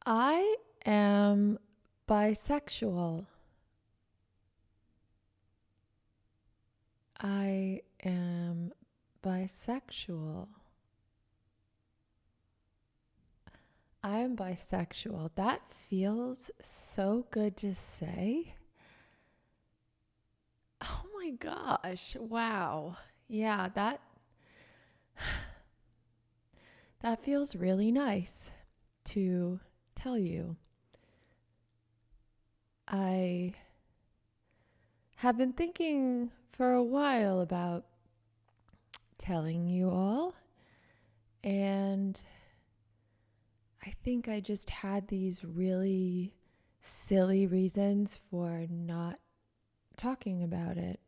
I am bisexual. I am bisexual. I am bisexual. That feels so good to say. Oh my gosh. Wow. Yeah, that feels really nice to tell you. I have been thinking for a while about telling you all, and I think I just had these really silly reasons for not talking about it.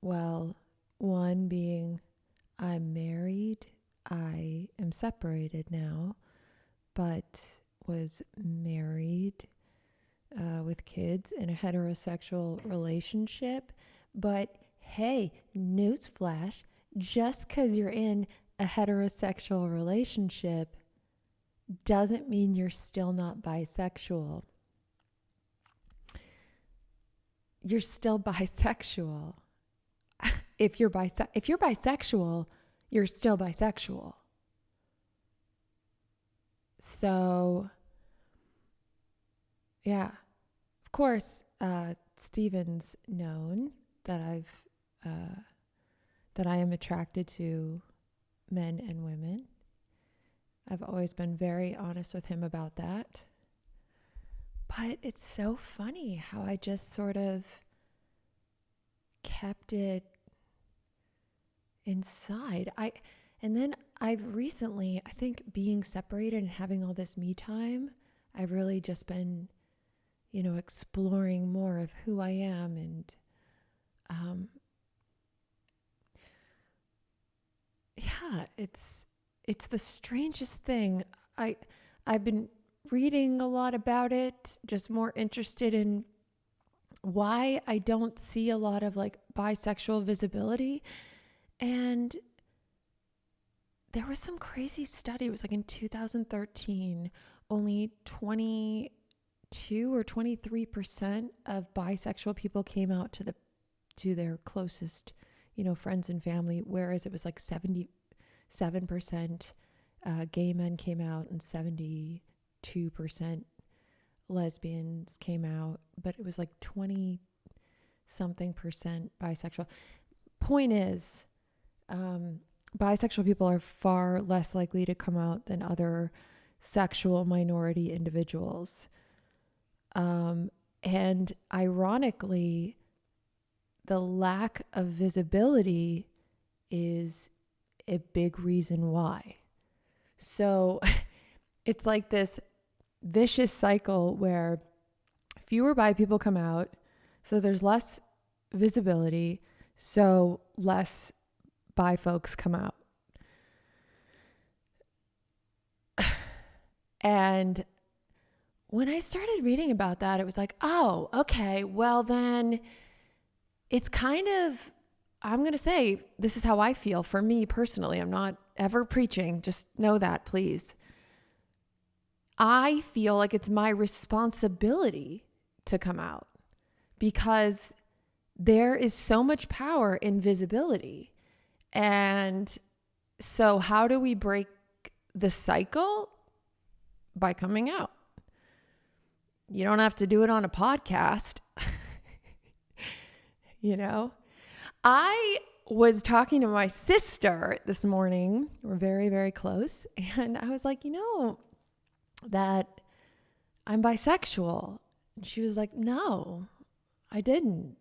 Well, one being I'm married. I am separated now, but was married with kids in a heterosexual relationship. But hey, newsflash, just because you're in a heterosexual relationship doesn't mean you're still not bisexual. You're still bisexual. If you're bisexual, you're still bisexual. So, yeah, of course, Steven's known that that I am attracted to men and women. I've always been very honest with him about that. But it's so funny how I just sort of kept it inside. And then I've recently, I think being separated and having all this me time, I've really just been, exploring more of who I am. And yeah, it's the strangest thing. I've been reading a lot about it, just more interested in why I don't see a lot of like bisexual visibility. And there was some crazy study. It was like in 2013, only 22 or 23% of bisexual people came out to their closest, friends and family, whereas it was like 77% gay men came out and 72% lesbians came out, but it was like 20 something percent bisexual. Point is, bisexual people are far less likely to come out than other sexual minority individuals. And ironically, the lack of visibility is a big reason why. So it's like this vicious cycle where fewer bi people come out, so there's less visibility, so less bi folks come out. And when I started reading about that, it was like, oh, okay, well then it's kind of, I'm going to say, this is how I feel for me personally. I'm not ever preaching. Just know that, please. I feel like it's my responsibility to come out because there is so much power in visibility. And so how do we break the cycle? By coming out. You don't have to do it on a podcast. I was talking to my sister this morning. We're very, very close. And I was like, that I'm bisexual. And she was like, no, I didn't.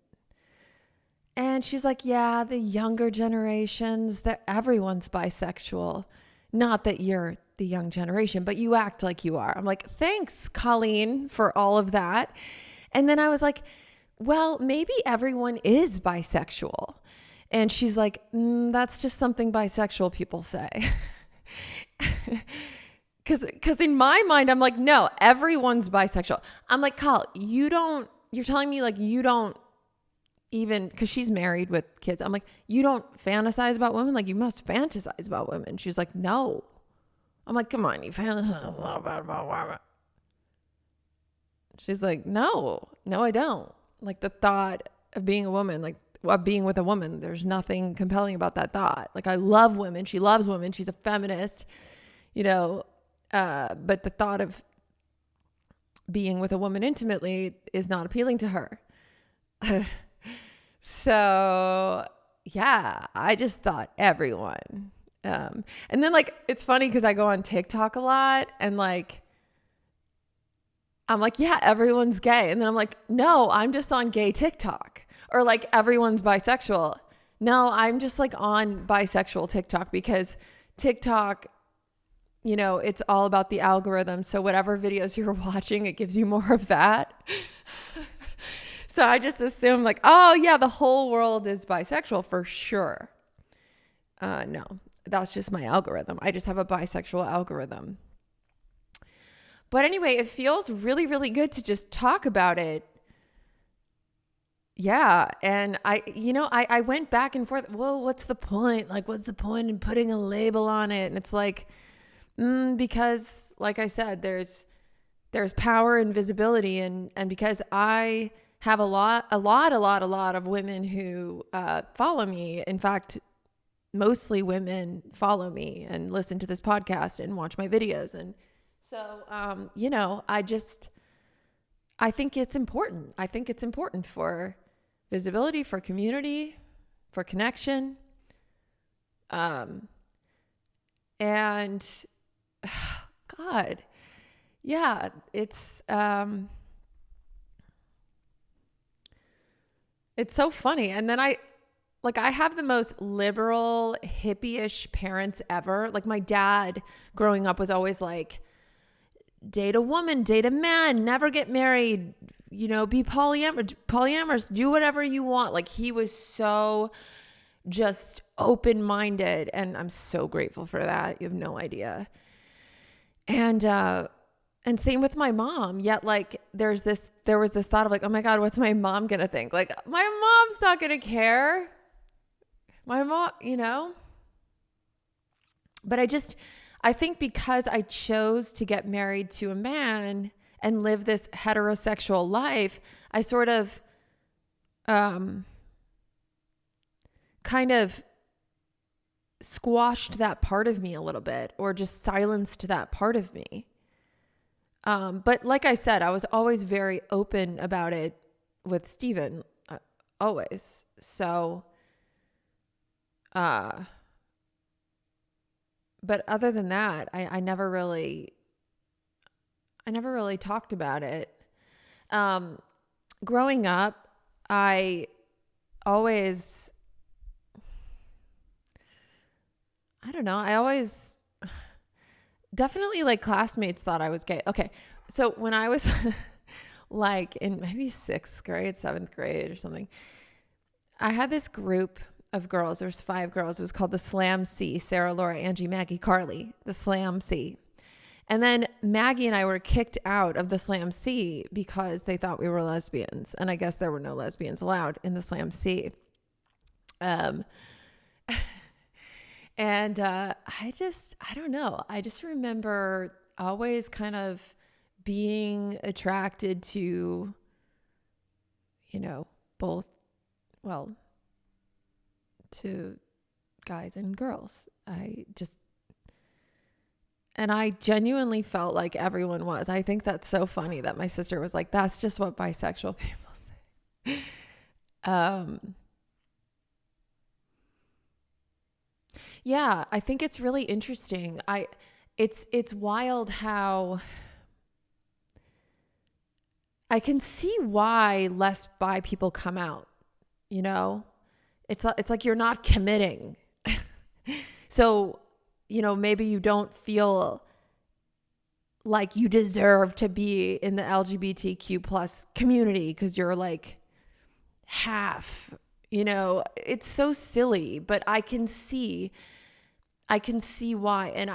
And she's like, yeah, the younger generations, that everyone's bisexual. Not that you're the young generation, but you act like you are. I'm like, thanks, Colleen, for all of that. And then I was like, well, maybe everyone is bisexual. And she's like, that's just something bisexual people say. Because in my mind, I'm like, no, everyone's bisexual. I'm like, Kyle, you're telling me like you don't even, because she's married with kids. I'm like, you don't fantasize about women? Like you must fantasize about women. She's like, no, I'm like, come on, you fantasize a lot about. She's like, no, I don't. Like the thought of being a woman, like of being with a woman, there's nothing compelling about that thought. Like I love women. She loves women. She's a feminist, but the thought of being with a woman intimately is not appealing to her. So yeah, I just thought everyone. And then like, it's funny because I go on TikTok a lot and like, I'm like, yeah, everyone's gay. And then I'm like, no, I'm just on gay TikTok. Or like everyone's bisexual. No, I'm just like on bisexual TikTok because TikTok, it's all about the algorithm. So whatever videos you're watching, it gives you more of that. So I just assume like, oh yeah, the whole world is bisexual for sure. No, that's just my algorithm. I just have a bisexual algorithm. But anyway, it feels really, really good to just talk about it. Yeah. And I went back and forth. Well, what's the point? Like, what's the point in putting a label on it? And it's like, because like I said, there's power and visibility. And because I have a lot of women who follow me. In fact, mostly women follow me and listen to this podcast and watch my videos. And so, I think it's important. I think it's important for visibility, for community, for connection. And God, yeah, it's so funny. And then I have the most liberal, hippie-ish parents ever. Like my dad growing up was always like, date a woman, date a man, never get married, be polyamorous, do whatever you want. Like he was so just open-minded, and I'm so grateful for that. You have no idea. And same with my mom. Yet like there was this thought of like, oh my God, what's my mom gonna think? Like my mom's not gonna care. My mom, but I think because I chose to get married to a man and live this heterosexual life, I sort of kind of squashed that part of me a little bit, or just silenced that part of me. But like I said, I was always very open about it with Steven, always. So, but other than that, I never really talked about it. Growing up, I always definitely like classmates thought I was gay. Okay. So when I was like in maybe 6th grade, 7th grade or something, I had this group of girls. There was 5 girls. It was called the Slam C. Sarah, Laura, Angie, Maggie, Carly, the Slam C. And then Maggie and I were kicked out of the Slam C because they thought we were lesbians. And I guess there were no lesbians allowed in the Slam C. And I don't know. I just remember always kind of being attracted to, both, to guys and girls. And I genuinely felt like everyone was. I think that's so funny that my sister was like, that's just what bisexual people say. Yeah, I think it's really interesting. It's wild how I can see why less bi people come out, It's like you're not committing. So, maybe you don't feel like you deserve to be in the LGBTQ plus community because you're like half, it's so silly, but I can see why. And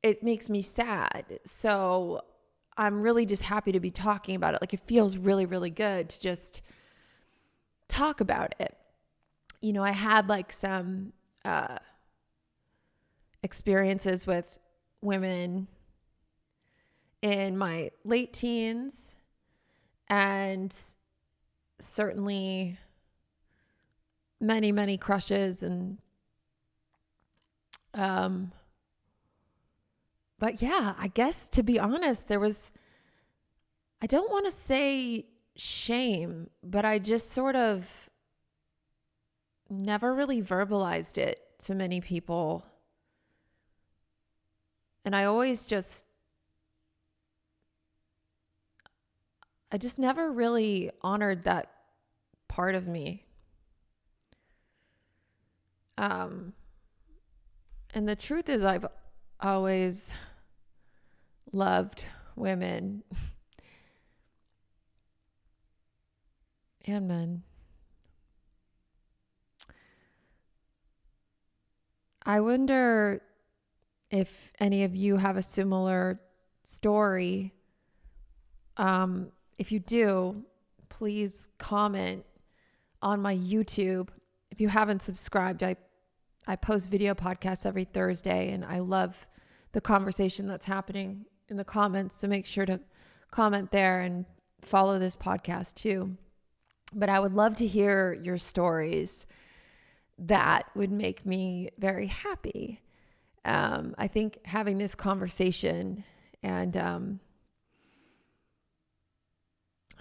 it makes me sad. So I'm really just happy to be talking about it. Like it feels really, really good to just talk about it. I had like some experiences with women in my late teens, and certainly many, many crushes. And but yeah, I guess, to be honest, there was, I don't want to say shame, but I just sort of never really verbalized it to many people. And I just never really honored that part of me. And the truth is, I've always loved women and men. I wonder if any of you have a similar story. If you do, please comment on my YouTube. If you haven't subscribed, I post video podcasts every Thursday, and I love the conversation that's happening in the comments. So make sure to comment there and follow this podcast too. But I would love to hear your stories. That would make me very happy. I think having this conversation and, I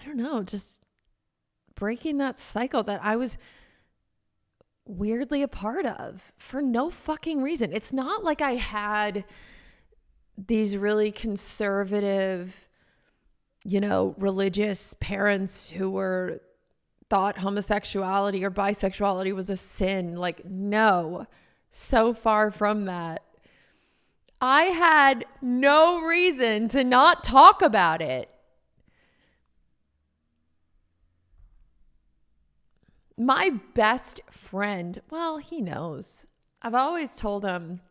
don't know, just breaking that cycle that I was weirdly a part of for no fucking reason. It's not like I had these really conservative, religious parents who thought homosexuality or bisexuality was a sin. Like, no, so far from that. I had no reason to not talk about it. My best friend, well, he knows. I've always told him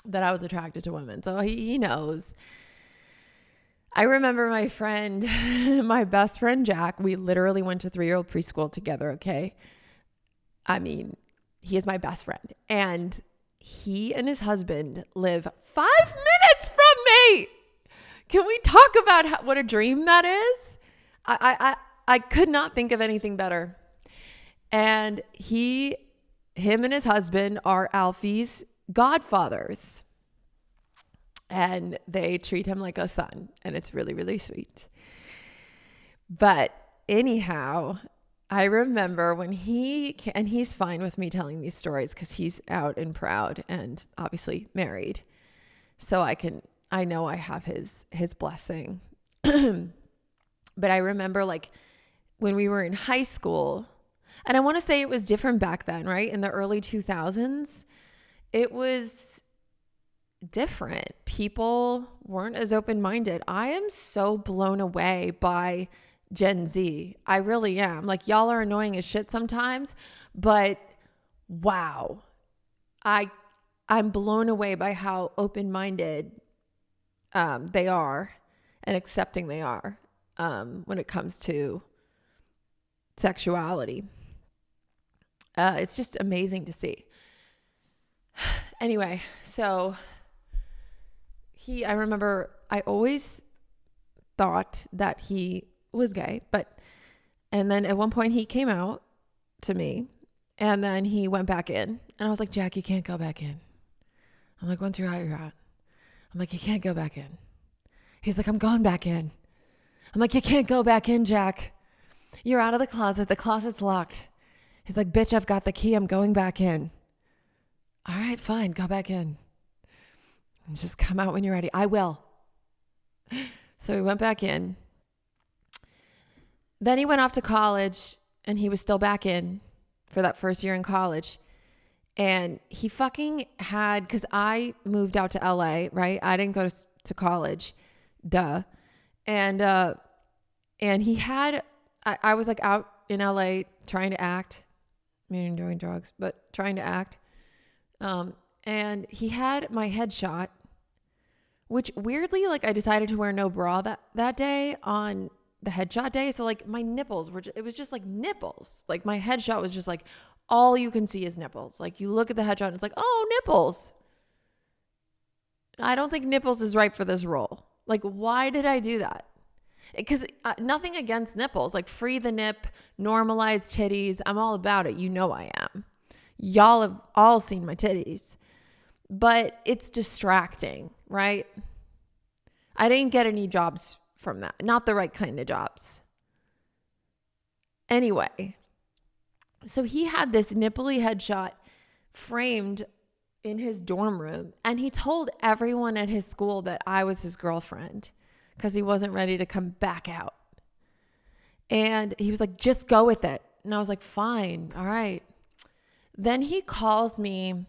that I was attracted to women, so he knows. I remember my friend, my best friend, Jack, we literally went to 3-year-old preschool together, okay? I mean, he is my best friend. And he and his husband live 5 minutes from me. Can we talk about what a dream that is? I could not think of anything better. And him and his husband are Alfie's godfathers. And they treat him like a son. And it's really, really sweet. But anyhow, I remember when and he's fine with me telling these stories because he's out and proud and obviously married. So I know I have his blessing. But I remember like when we were in high school, and I want to say it was different back then, right? In the early 2000s, it was different. People weren't as open-minded. I am so blown away by Gen Z. I really am. Like, y'all are annoying as shit sometimes, but wow. I'm blown away by how open-minded they are and accepting they are when it comes to sexuality. It's just amazing to see. Anyway, so I remember I always thought that he was gay, and then at one point he came out to me, and then he went back in, and I was like, Jack, you can't go back in. I'm like, once you're out, you're out. I'm like, you can't go back in. He's like, I'm going back in. I'm like, you can't go back in, Jack. You're out of the closet. The closet's locked. He's like, bitch, I've got the key. I'm going back in. All right, fine. Go back in. And just come out when you're ready. I will. So we went back in. Then he went off to college, and he was still back in for that first year in college. And he fucking had, because I moved out to LA, right? I didn't go to college. Duh. And he had, I was like out in LA trying to act, meaning doing drugs, but trying to act. And he had my headshot, which weirdly, like, I decided to wear no bra that day on the headshot day. So like my nipples it was just like nipples. Like my headshot was just like, all you can see is nipples. Like you look at the headshot and it's like, oh, nipples. I don't think nipples is right for this role. Like, why did I do that? Because nothing against nipples, like free the nip, normalize titties. I'm all about it. You know I am. Y'all have all seen my titties, but it's distracting, right? I didn't get any jobs from that. Not the right kind of jobs. Anyway, so he had this nipply headshot framed in his dorm room, and he told everyone at his school that I was his girlfriend because he wasn't ready to come back out. And he was like, just go with it. And I was like, fine. All right. Then he calls me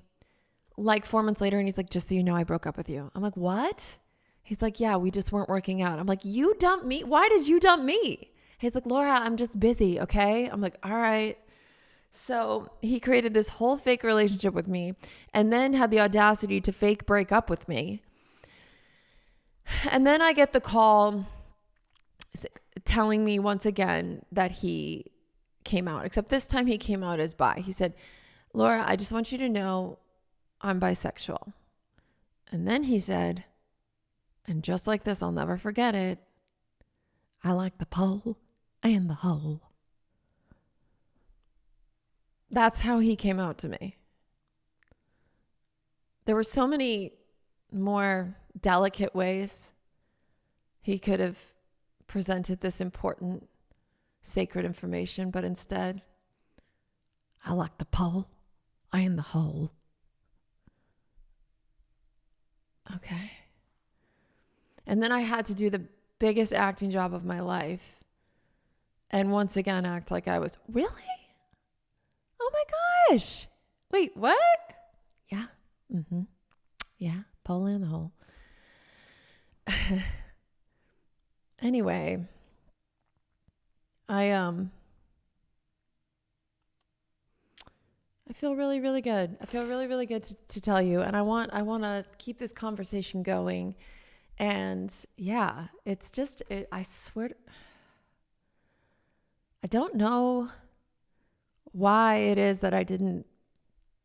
like 4 months later and he's like, just so you know, I broke up with you. I'm like, what? He's like, yeah, we just weren't working out. I'm like, you dumped me? Why did you dump me? He's like, Laura, I'm just busy. Okay. I'm like, all right. So he created this whole fake relationship with me and then had the audacity to fake break up with me. And then I get the call telling me once again that he came out, except this time he came out as bi. He said, Laura, I just want you to know I'm bisexual. And then he said, and just like this, I'll never forget it, I like the pole and the hole. That's how he came out to me. There were so many more delicate ways he could have presented this important, sacred information, but instead, I like the pole and the hole. Okay. And then I had to do the biggest acting job of my life and once again act like I was, really? Oh my gosh. Wait, what? Yeah. Mm-hmm. Yeah. Pole in the hole. Anyway, I feel really, really good. I feel really, really good to tell you. And I want to keep this conversation going. And yeah, it's just, I swear, I don't know why it is that I didn't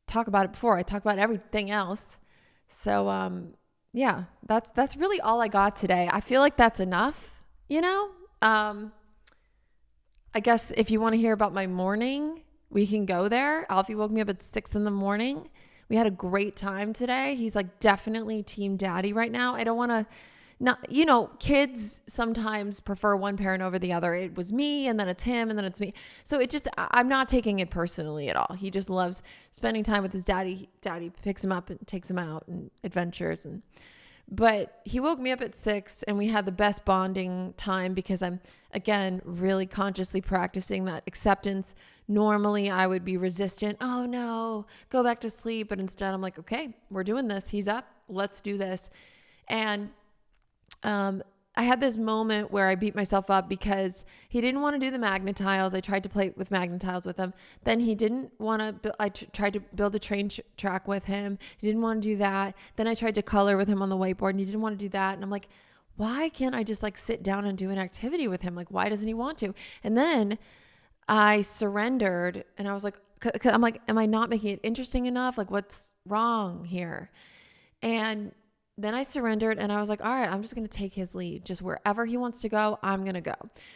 talk about it before. I talk about everything else. So, yeah, that's really all I got today. I feel like that's enough, you know? I guess if you want to hear about my morning, we can go there. Alfie woke me up at 6 a.m. We had a great time today. He's like definitely team daddy right now. I don't want to not, you know, kids sometimes prefer one parent over the other. It was me and then it's him and then it's me. So it just, I'm not taking it personally at all. He just loves spending time with his daddy. Daddy picks him up and takes him out and adventures. But he woke me up at 6 and we had the best bonding time because I'm, again, really consciously practicing that acceptance. Normally I would be resistant. Oh no, go back to sleep. But instead I'm like, okay, we're doing this. He's up. Let's do this. And I had this moment where I beat myself up because he didn't want to do the magnetiles. I tried to play with magnetiles with him. Then he didn't want to, tried to build a train track with him. He didn't want to do that. Then I tried to color with him on the whiteboard and he didn't want to do that. And I'm like, why can't I just like sit down and do an activity with him? Like, why doesn't he want to? And then I surrendered and I was like, I'm like, am I not making it interesting enough? Like, what's wrong here? And then I surrendered and I was like, all right, I'm just going to take his lead. Just wherever he wants to go, I'm going to go.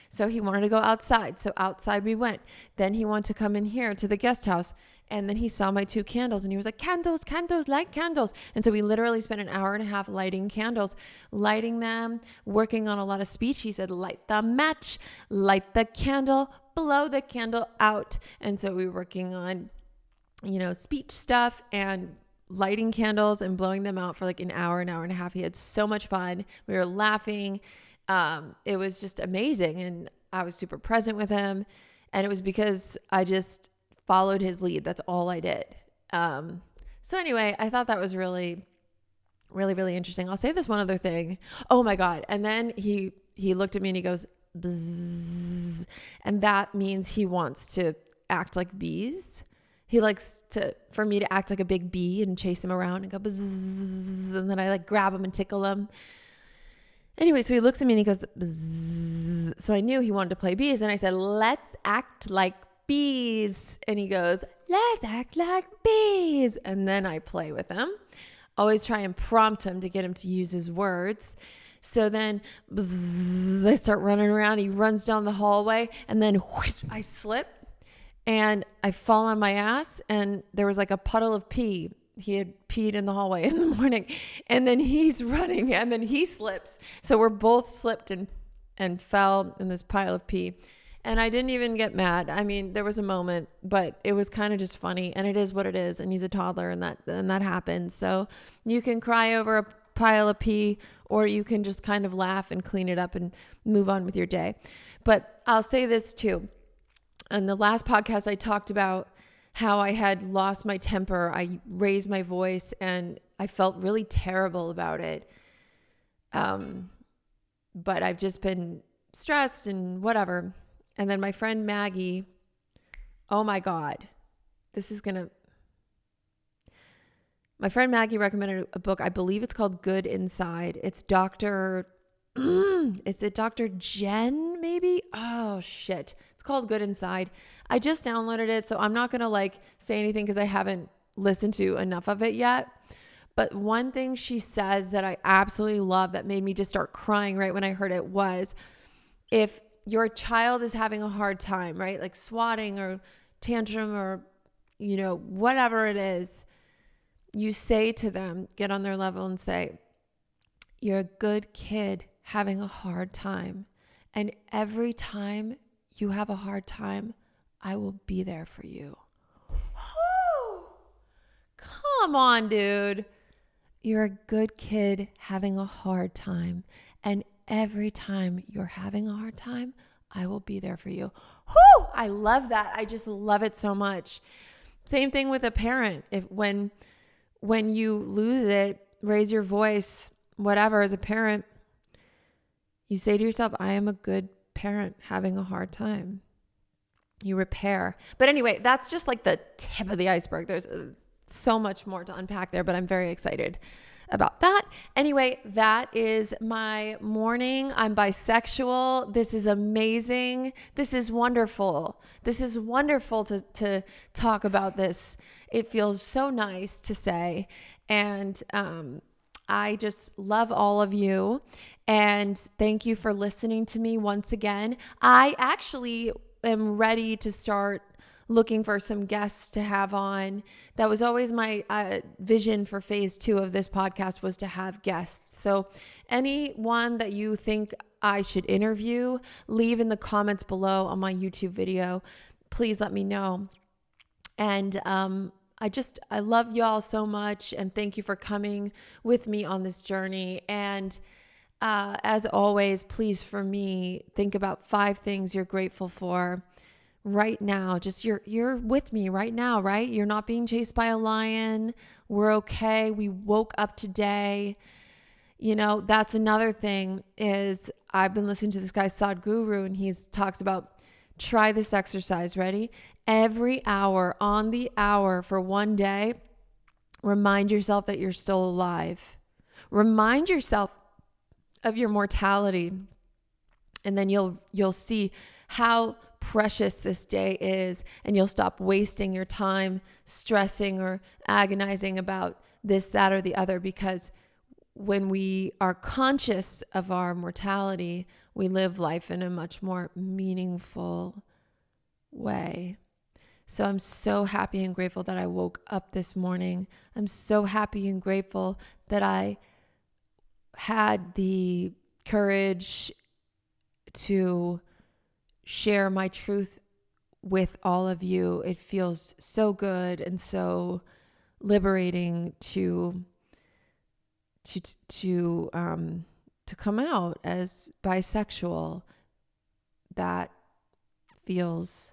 So he wanted to go outside. So outside we went. Then he wanted to come in here to the guest house. And then he saw my 2 candles and he was like, candles, light candles. And so we literally spent an hour and a half lighting candles, lighting them, working on a lot of speech. He said, light the match, light the candle, blow the candle out. And so we were working on, you know, speech stuff and lighting candles and blowing them out for like an hour and a half. He had so much fun. We were laughing. It was just amazing. And I was super present with him. And it was because I just followed his lead. That's all I did. So anyway, I thought that was really, really, really interesting. I'll say this one other thing. Oh my God. And then he looked at me and he goes, bzzz. And that means he wants to act like bees. He likes for me to act like a big bee and chase him around and go bzzz, and then I like grab him and tickle him. Anyway, so he looks at me and he goes bzzz. So I knew he wanted to play bees and I said, let's act like bees. And he goes, let's act like bees. And then I play with him. always try and prompt him to get him to use his words. So then bzzz, I start running around. He runs down the hallway, and then whoosh, I slip and I fall on my ass, and there was like a puddle of pee. He had peed in the hallway in the morning, and then he's running, and then he slips. So we're both slipped and fell in this pile of pee. And I didn't even get mad. I mean, there was a moment, but it was kind of just funny, and it is what it is. And he's a toddler, and that happens. So you can cry over a pile of pee, or you can just kind of laugh and clean it up and move on with your day. But I'll say this too. In the last podcast, I talked about how I had lost my temper. I raised my voice, and I felt really terrible about it. But I've just been stressed and whatever. And then my friend Maggie, oh my God, my friend Maggie recommended a book. I believe it's called Good Inside. It's is it Dr. Jen maybe? Oh shit. It's called Good Inside. I just downloaded it, so I'm not going to say anything because I haven't listened to enough of it yet. But one thing she says that I absolutely love that made me just start crying right when I heard it was, if your child is having a hard time, right? Like swatting or tantrum or, whatever it is, you say to them, get on their level and say, you're a good kid having a hard time. And every time you have a hard time, I will be there for you. Whew. Come on, dude. You're a good kid having a hard time. And every time you're having a hard time, I will be there for you. Whew, I love that. I just love it so much. Same thing with a parent. When you lose it, raise your voice, whatever, as a parent, you say to yourself, I am a good parent having a hard time. You repair. But anyway, that's just like the tip of the iceberg. There's so much more to unpack there, but I'm very excited about that. Anyway, that is my morning. I'm bisexual. This is amazing. This is wonderful. This is wonderful to talk about this. It feels so nice to say. And I just love all of you. And thank you for listening to me once again. I actually am ready to start looking for some guests to have on. That was always my vision for phase 2 of this podcast, was to have guests. So anyone that you think I should interview, leave in the comments below on my YouTube video. Please let me know. And I love y'all so much, and thank you for coming with me on this journey. And as always, please, for me, think about 5 things you're grateful for right now. Just you're with me right now, right? You're not being chased by a lion. We're okay. We woke up today. That's another thing, is I've been listening to this guy Sadhguru, and he talks about, try this exercise. Ready? Every hour, on the hour for one day, remind yourself that you're still alive. Remind yourself of your mortality. And then you'll see how precious this day is, and you'll stop wasting your time stressing or agonizing about this, that, or the other, because when we are conscious of our mortality, we live life in a much more meaningful way. So I'm so happy and grateful that I woke up this morning. I'm so happy and grateful that I had the courage to share my truth with all of you. It feels so good and so liberating to come out as bisexual. That feels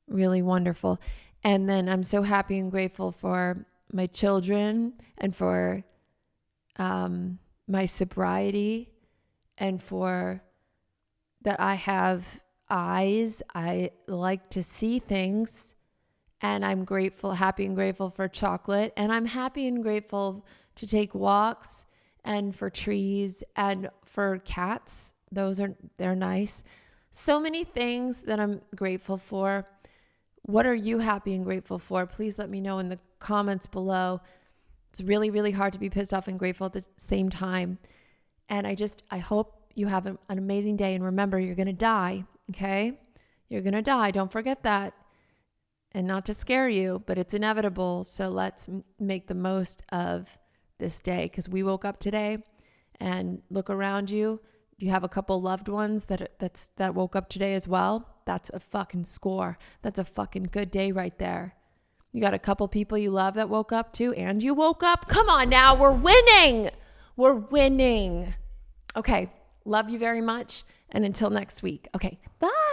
really wonderful. And then I'm so happy and grateful for my children, and for my sobriety, and for that I have eyes. I like to see things, and I'm grateful, happy and grateful for chocolate, and I'm happy and grateful to take walks, and for trees, and for cats. They're nice. So many things that I'm grateful for. What are you happy and grateful for? Please let me know in the comments below. It's really, really hard to be pissed off and grateful at the same time. And I hope you have an amazing day. And remember, you're going to die, okay? You're going to die. Don't forget that. And not to scare you, but it's inevitable. So let's make the most of this day, because we woke up today. And look around you. You have a couple loved ones that woke up today as well. That's a fucking score. That's a fucking good day right there. You got a couple people you love that woke up too, and you woke up. Come on now, we're winning. We're winning. Okay, love you very much. And until next week. Okay, bye.